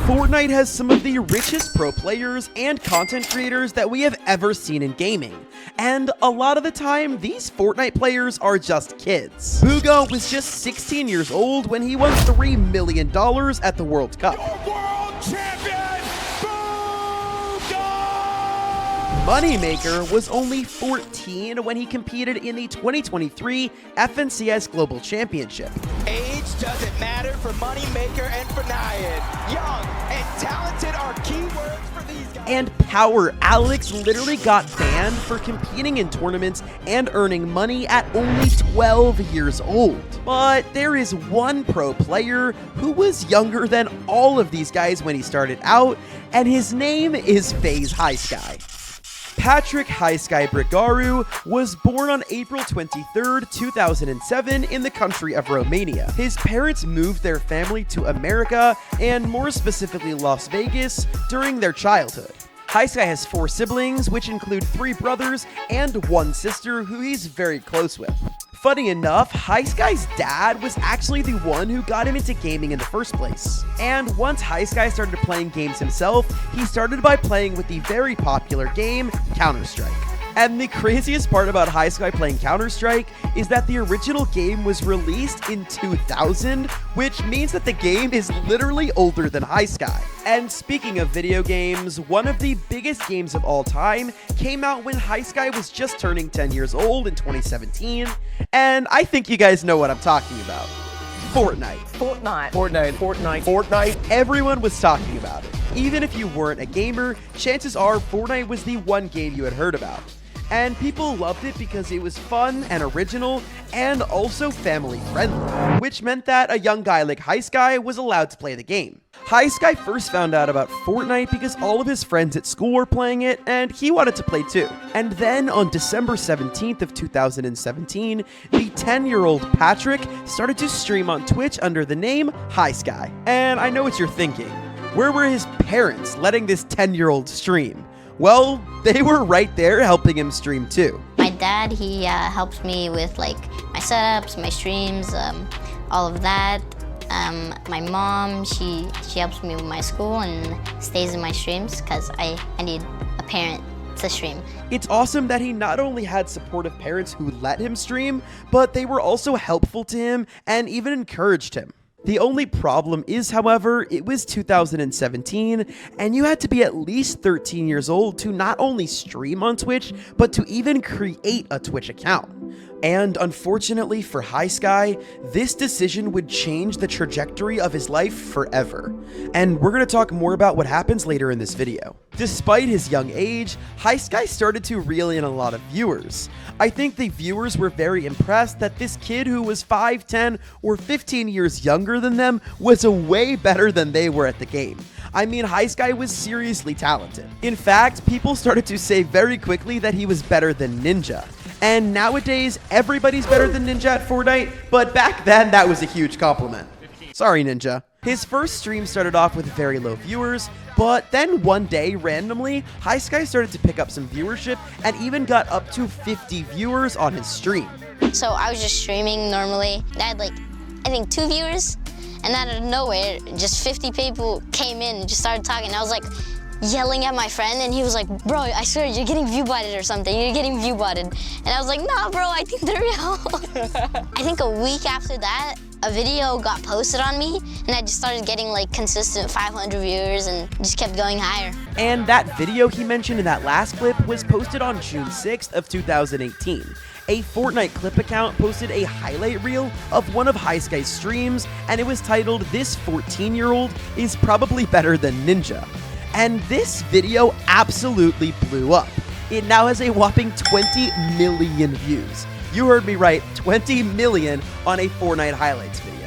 Fortnite has some of the richest pro players and content creators that we have ever seen in gaming. And a lot of the time, these Fortnite players are just kids. Booga was just 16 years old when he won $3 million at the World Cup. World champion, Moneymaker was only 14 when he competed in the 2023 FNCS Global Championship. Age doesn't matter for Moneymaker and for Nyan. Young and talented are keywords for these guys. And Power Alex literally got banned for competing in tournaments and earning money at only 12 years old. But there is one pro player who was younger than all of these guys when he started out, and his name is FaZe Highsky. Patrick Highsky Brigaru was born on April 23rd, 2007 in the country of Romania. His parents moved their family to America, and more specifically Las Vegas, during their childhood. Highsky has 4 siblings, which include 3 brothers and 1 sister who he's very close with. Funny enough, Highsky's dad was actually the one who got him into gaming in the first place. And once Highsky started playing games himself, he started by playing with the very popular game, Counter-Strike. And the craziest part about Highsky playing Counter-Strike is that the original game was released in 2000, which means that the game is literally older than Highsky. And speaking of video games, one of the biggest games of all time came out when Highsky was just turning 10 years old in 2017, and I think you guys know what I'm talking about. Fortnite. Everyone was talking about it. Even if you weren't a gamer, chances are Fortnite was the one game you had heard about. And people loved it because it was fun and original and also family friendly, which meant that a young guy like Highsky was allowed to play the game. Highsky first found out about Fortnite because all of his friends at school were playing it and he wanted to play too. And then on December 17th of 2017, the 10-year-old Patrick started to stream on Twitch under the name Highsky. And I know what you're thinking. Where were his parents letting this 10-year-old stream? Well, they were right there helping him stream too. My dad, he helps me with like my setups, my streams, all of that. My mom, she helps me with my school and stays in my streams because I need a parent to stream. It's awesome that he not only had supportive parents who let him stream, but they were also helpful to him and even encouraged him. The only problem is, however, it was 2017, and you had to be at least 13 years old to not only stream on Twitch, but to even create a Twitch account. And unfortunately for Highsky, this decision would change the trajectory of his life forever. And we're going to talk more about what happens later in this video. Despite his young age, Highsky started to reel in a lot of viewers. I think the viewers were very impressed that this kid who was 5, 10, or 15 years younger than them was way better than they were at the game. I mean, Highsky was seriously talented. In fact, people started to say very quickly that he was better than Ninja. And nowadays, everybody's better than Ninja at Fortnite, but back then, that was a huge compliment. Sorry, Ninja. His first stream started off with very low viewers, but then one day, randomly, Highsky started to pick up some viewership and even got up to 50 viewers on his stream. So I was just streaming normally. I had like, I think 2 viewers, and out of nowhere, just 50 people came in and just started talking. I was like, yelling at my friend, and he was like, bro, I swear you're getting view botted or something. You're getting view botted. And I was like, nah, bro, I think they're real. I think a week after that, a video got posted on me, and I just started getting like consistent 500 viewers and just kept going higher. And that video he mentioned in that last clip was posted on June 6th of 2018. A Fortnite clip account posted a highlight reel of one of Highsky's streams, and it was titled, "This 14-year-old is probably better than Ninja." And this video absolutely blew up. It now has a whopping 20 million views. You heard me right, 20 million on a Fortnite highlights video.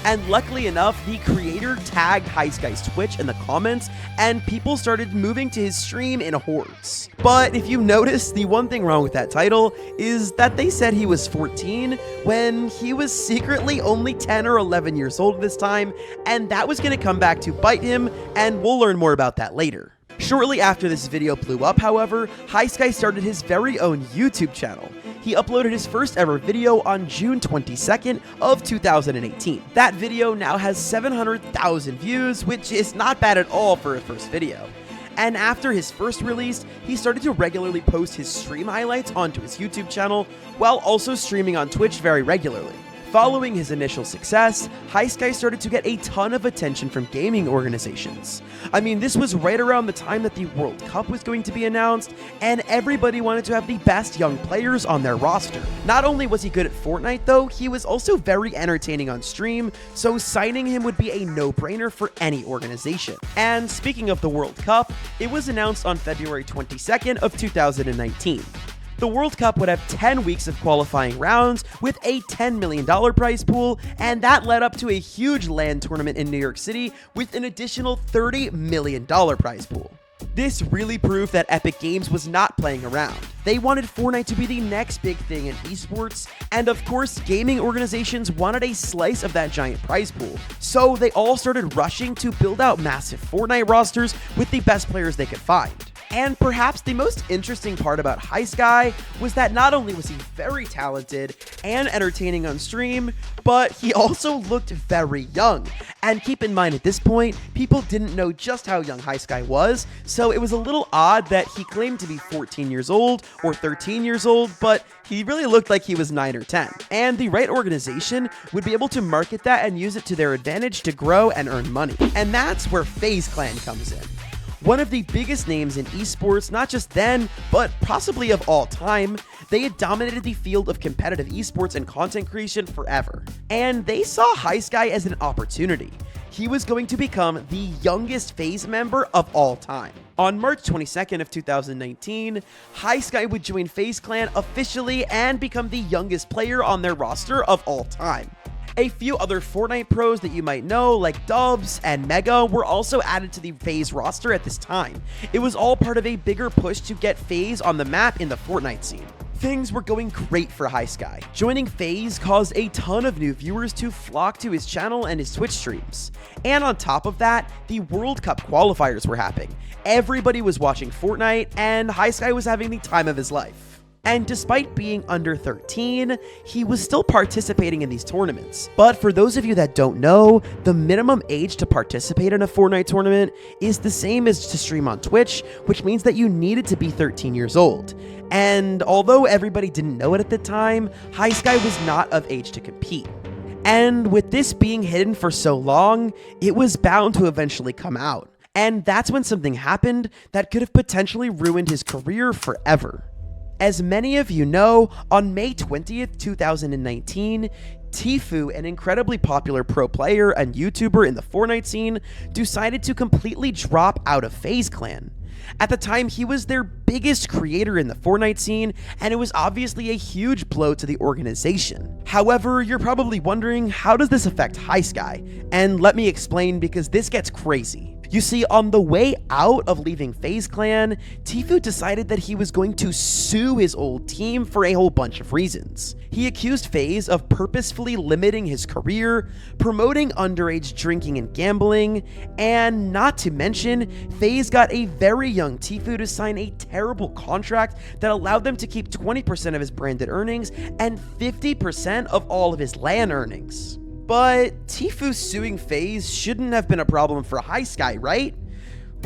And luckily enough, the creator tagged Highsky's Twitch in the comments, and people started moving to his stream in hordes. But if you notice, the one thing wrong with that title is that they said he was 14 when he was secretly only 10 or 11 years old this time, and that was going to come back to bite him, and we'll learn more about that later. Shortly after this video blew up, however, Highsky started his very own YouTube channel. He uploaded his first ever video on June 22nd of 2018. That video now has 700,000 views, which is not bad at all for a first video. And after his first release, he started to regularly post his stream highlights onto his YouTube channel, while also streaming on Twitch very regularly. Following his initial success, Highsky started to get a ton of attention from gaming organizations. I mean, this was right around the time that the World Cup was going to be announced, and everybody wanted to have the best young players on their roster. Not only was he good at Fortnite though, he was also very entertaining on stream, so signing him would be a no-brainer for any organization. And speaking of the World Cup, it was announced on February 22nd of 2019. The World Cup would have 10 weeks of qualifying rounds with a $10 million prize pool, and that led up to a huge LAN tournament in New York City with an additional $30 million prize pool. This really proved that Epic Games was not playing around. They wanted Fortnite to be the next big thing in esports, and of course, gaming organizations wanted a slice of that giant prize pool. So they all started rushing to build out massive Fortnite rosters with the best players they could find. And perhaps the most interesting part about Highsky was that not only was he very talented and entertaining on stream, but he also looked very young. And keep in mind, at this point, people didn't know just how young Highsky was, so it was a little odd that he claimed to be 14 years old or 13 years old, but he really looked like he was 9 or 10. And the right organization would be able to market that and use it to their advantage to grow and earn money. And that's where FaZe Clan comes in. One of the biggest names in esports, not just then, but possibly of all time. They had dominated the field of competitive esports and content creation forever. And they saw Highsky as an opportunity. He was going to become the youngest FaZe member of all time. On March 22nd of 2019, Highsky would join FaZe Clan officially and become the youngest player on their roster of all time. A few other Fortnite pros that you might know, like Dubs and Mega, were also added to the FaZe roster at this time. It was all part of a bigger push to get FaZe on the map in the Fortnite scene. Things were going great for Highsky. Joining FaZe caused a ton of new viewers to flock to his channel and his Twitch streams. And on top of that, the World Cup qualifiers were happening. Everybody was watching Fortnite, and Highsky was having the time of his life. And despite being under 13, he was still participating in these tournaments. But for those of you that don't know, the minimum age to participate in a Fortnite tournament is the same as to stream on Twitch, which means that you needed to be 13 years old. And although everybody didn't know it at the time, Highsky was not of age to compete. And with this being hidden for so long, it was bound to eventually come out. And that's when something happened that could have potentially ruined his career forever. As many of you know, on May 20th, 2019, Tfue, an incredibly popular pro player and YouTuber in the Fortnite scene, decided to completely drop out of FaZe Clan. At the time, he was their biggest creator in the Fortnite scene, and it was obviously a huge blow to the organization. However, you're probably wondering, how does this affect Highsky? And let me explain, because this gets crazy. You see, on the way out of leaving FaZe Clan, Tfue decided that he was going to sue his old team for a whole bunch of reasons. He accused FaZe of purposefully limiting his career, promoting underage drinking and gambling, and not to mention, FaZe got a very young Tfue to sign a terrible contract that allowed them to keep 20% of his branded earnings and 50% of all of his LAN earnings. But Tfue suing FaZe shouldn't have been a problem for Highsky, right?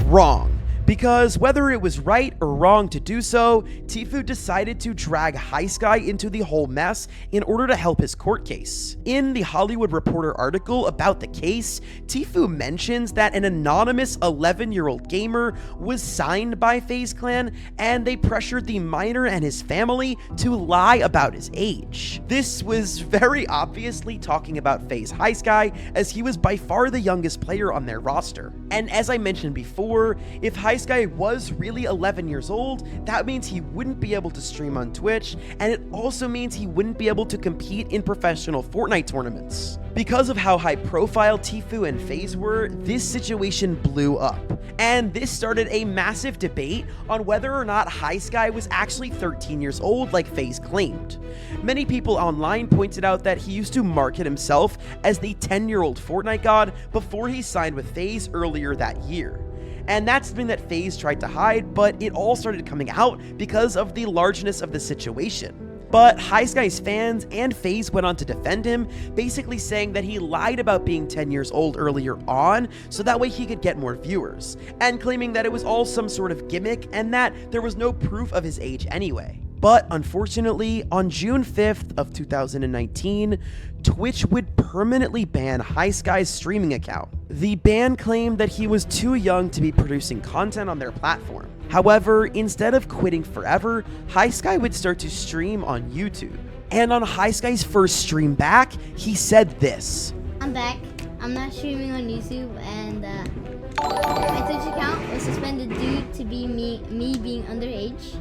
Wrong. Because whether it was right or wrong to do so, Tfue decided to drag Highsky into the whole mess in order to help his court case. In the Hollywood Reporter article about the case, Tfue mentions that an anonymous 11-year-old gamer was signed by FaZe Clan, and they pressured the minor and his family to lie about his age. This was very obviously talking about FaZe Highsky, as he was by far the youngest player on their roster. And as I mentioned before, if Highsky was really 11 years old, that means he wouldn't be able to stream on Twitch, and it also means he wouldn't be able to compete in professional Fortnite tournaments. Because of how high profile Tfue and FaZe were, this situation blew up. And this started a massive debate on whether or not Highsky was actually 13 years old like FaZe claimed. Many people online pointed out that he used to market himself as the 10-year-old Fortnite god before he signed with FaZe earlier that year. And that's something that FaZe tried to hide, but it all started coming out because of the largeness of the situation. But Highsky's fans and FaZe went on to defend him, basically saying that he lied about being 10 years old earlier on, so that way he could get more viewers, and claiming that it was all some sort of gimmick and that there was no proof of his age anyway. But unfortunately, on June 5th of 2019, Twitch would permanently ban Highsky's streaming account. The ban claimed that he was too young to be producing content on their platform. However, instead of quitting forever, Highsky would start to stream on YouTube. And on Highsky's first stream back, he said this. I'm back. I'm not streaming on YouTube, and my Twitch account was suspended due to me being underage.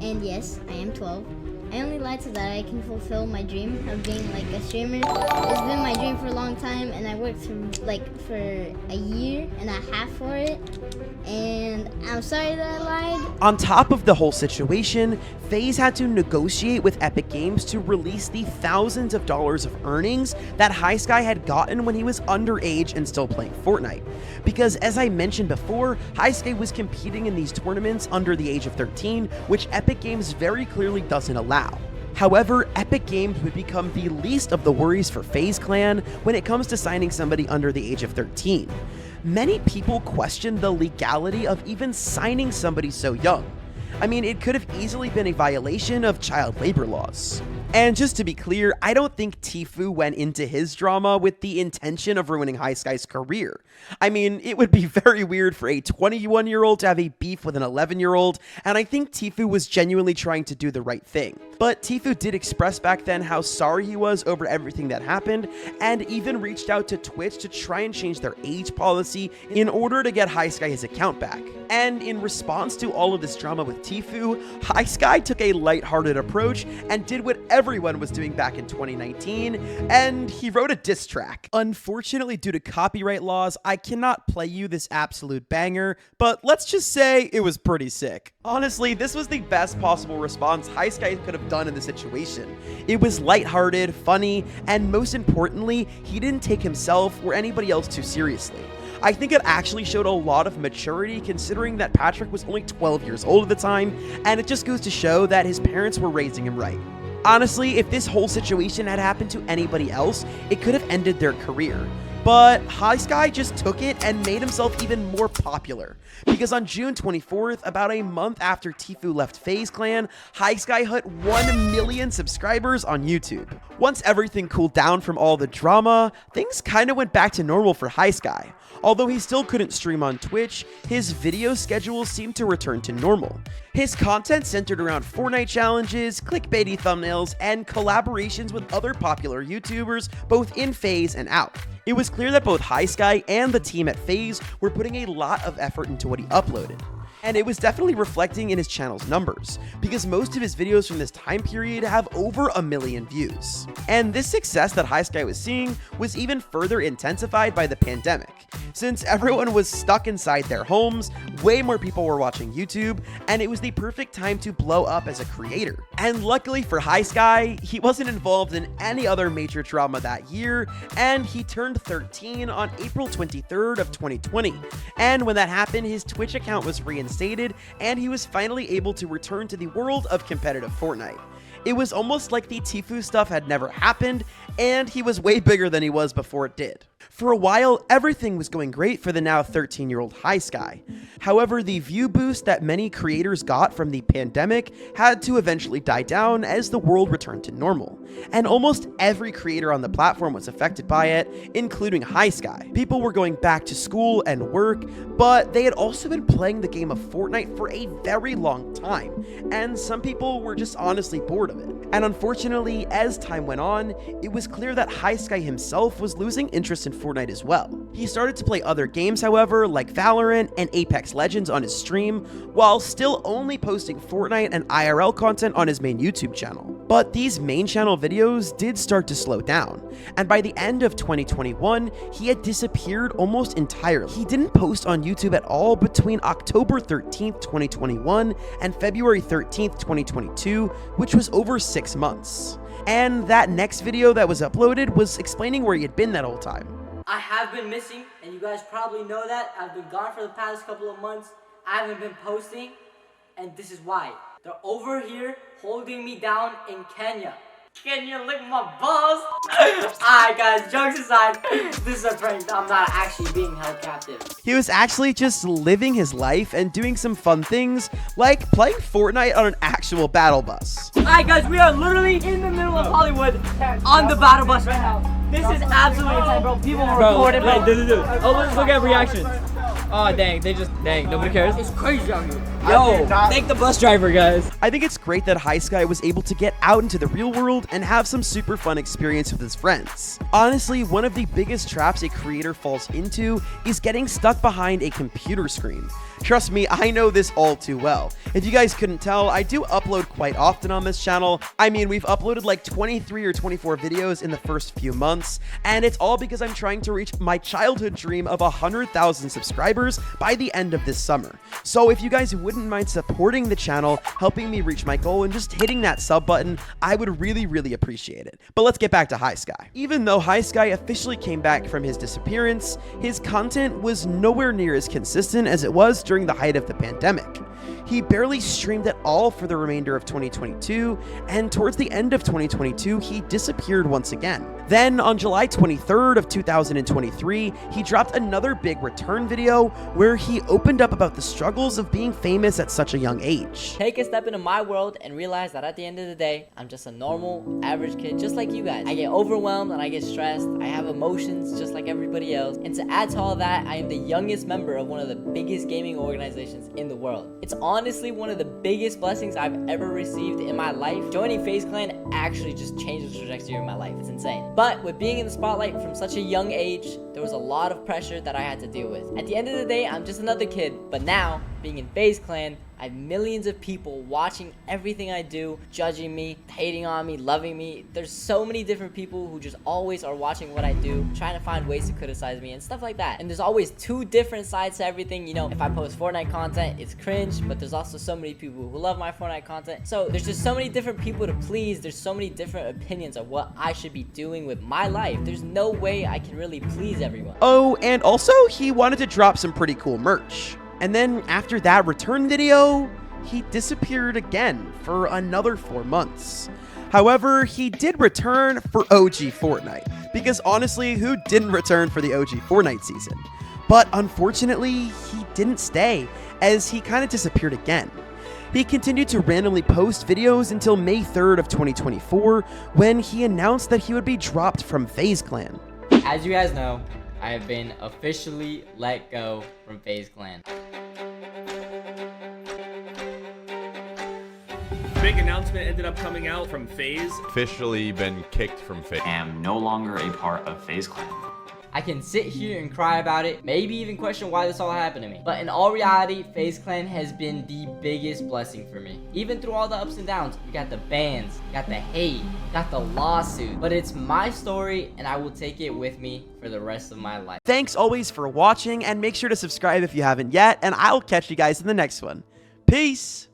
And yes, I am 12. I only lied so that I can fulfill my dream of being like a streamer. It's been my dream for a long time, and I worked for a year and a half for it. And I'm sorry that I lied. On top of the whole situation, FaZe had to negotiate with Epic Games to release the thousands of dollars of earnings that Highsky had gotten when he was underage and still playing Fortnite. Because as I mentioned before, Highsky was competing in these tournaments under the age of 13, which Epic Games very clearly doesn't allow. However, Epic Games would become the least of the worries for FaZe Clan when it comes to signing somebody under the age of 13. Many people question the legality of even signing somebody so young. I mean, it could have easily been a violation of child labor laws. And just to be clear, I don't think Tfue went into his drama with the intention of ruining Highsky's career. I mean, it would be very weird for a 21-year-old to have a beef with an 11-year-old, and I think Tfue was genuinely trying to do the right thing. But Tfue did express back then how sorry he was over everything that happened, and even reached out to Twitch to try and change their age policy in order to get Highsky his account back. And in response to all of this drama with Tfue, Highsky took a lighthearted approach and did what everyone was doing back in 2019, and he wrote a diss track. Unfortunately, due to copyright laws, I cannot play you this absolute banger, but let's just say it was pretty sick. Honestly, this was the best possible response Highsky could have done in the situation. It was lighthearted, funny, and most importantly, he didn't take himself or anybody else too seriously. I think it actually showed a lot of maturity considering that Patrick was only 12 years old at the time, and it just goes to show that his parents were raising him right. Honestly, if this whole situation had happened to anybody else, it could have ended their career. But Highsky just took it and made himself even more popular. Because on June 24th, about a month after Tfue left FaZe Clan, Highsky hit 1 million subscribers on YouTube. Once everything cooled down from all the drama, things kinda went back to normal for Highsky. Although he still couldn't stream on Twitch, his video schedule seemed to return to normal. His content centered around Fortnite challenges, clickbaity thumbnails, and collaborations with other popular YouTubers, both in FaZe and out. It was clear that both Highsky and the team at FaZe were putting a lot of effort into what he uploaded. And it was definitely reflecting in his channel's numbers, because most of his videos from this time period have over 1 million views. And this success that Highsky was seeing was even further intensified by the pandemic. Since everyone was stuck inside their homes, way more people were watching YouTube, and it was the perfect time to blow up as a creator. And luckily for Highsky, he wasn't involved in any other major drama that year, and he turned 13 on April 23rd of 2020. And when that happened, his Twitch account was reinstated, and he was finally able to return to the world of competitive Fortnite. It was almost like the Tfue stuff had never happened, and he was way bigger than he was before it did. For a while, everything was going great for the now 13-year-old Highsky. However, the view boost that many creators got from the pandemic had to eventually die down as the world returned to normal. And almost every creator on the platform was affected by it, including Highsky. People were going back to school and work, but they had also been playing the game of Fortnite for a very long time, and some people were just honestly bored of it. And unfortunately, as time went on, it was clear that Highsky himself was losing interest in Fortnite as well. He started to play other games, however, like Valorant and Apex Legends on his stream, while still only posting Fortnite and IRL content on his main YouTube channel. But these main channel videos did start to slow down, and by the end of 2021, he had disappeared almost entirely. He didn't post on YouTube at all between October 13th, 2021 and February 13th, 2022, which was over 6 months. And that next video that was uploaded was explaining where he had been that whole time. I have been missing, and you guys probably know that. I've been gone for the past couple of months. I haven't been posting, and this is why. They're over here holding me down in Kenya. Can you lick my balls? Alright guys, jokes aside, this is a prank. I'm not actually being held captive. He was actually just living his life and doing some fun things, like playing Fortnite on an actual battle bus. Alright guys, we are literally in the middle of Hollywood on the battle bus right now. This is absolutely insane, bro. People are recording, bro. Oh, look at reactions. Oh, dang, nobody cares. It's crazy out here. Yo, thank the bus driver, guys. I think it's great that Highsky was able to get out into the real world and have some super fun experience with his friends. Honestly, one of the biggest traps a creator falls into is getting stuck behind a computer screen. Trust me, I know this all too well. If you guys couldn't tell, I do upload quite often on this channel. I mean, we've uploaded like 23 or 24 videos in the first few months, and it's all because I'm trying to reach my childhood dream of 100,000 subscribers by the end of this summer. So if you guys wouldn't mind supporting the channel, helping me reach my goal, and just hitting that sub button, I would really appreciate it. But let's get back to Highsky. Even though Highsky officially came back from his disappearance, his content was nowhere near as consistent as it was during the height of the pandemic. He barely streamed at all for the remainder of 2022, and towards the end of 2022, he disappeared once again. Then, on July 23rd of 2023, he dropped another big return video where he opened up about the struggles of being famous at such a young age. Take a step into my world and realize that at the end of the day, I'm just a normal, average kid just like you guys. I get overwhelmed and I get stressed. I have emotions just like everybody else. And to add to all that, I am the youngest member of one of the biggest gaming organizations in the world. It's honestly one of the biggest blessings I've ever received in my life. Joining FaZe Clan actually just changed the trajectory of my life. It's insane. But with being in the spotlight from such a young age, there was a lot of pressure that I had to deal with. At the end of the day, I'm just another kid, but now, being in FaZe Clan, I have millions of people watching everything I do, judging me, hating on me, loving me. There's so many different people who just always are watching what I do, trying to find ways to criticize me and stuff like that. And there's always two different sides to everything. You know, if I post Fortnite content, it's cringe, but there's also so many people who love my Fortnite content. So there's just so many different people to please. There's so many different opinions of what I should be doing with my life. There's no way I can really please everyone. Oh, and also, he wanted to drop some pretty cool merch. And then after that return video, he disappeared again for another 4 months. However, he did return for OG Fortnite, because honestly, who didn't return for the OG Fortnite season? But unfortunately, he didn't stay, as he kind of disappeared again. He continued to randomly post videos until May 3rd of 2024, when he announced that he would be dropped from FaZe Clan. As you guys know, I have been officially let go from FaZe Clan. Big announcement ended up coming out from FaZe. Officially been kicked from FaZe. I am no longer a part of FaZe Clan. I can sit here and cry about it, maybe even question why this all happened to me. But in all reality, FaZe Clan has been the biggest blessing for me. Even through all the ups and downs, we got the bans, got the hate, got the lawsuit. But it's my story, and I will take it with me for the rest of my life. Thanks always for watching, and make sure to subscribe if you haven't yet, and I'll catch you guys in the next one. Peace!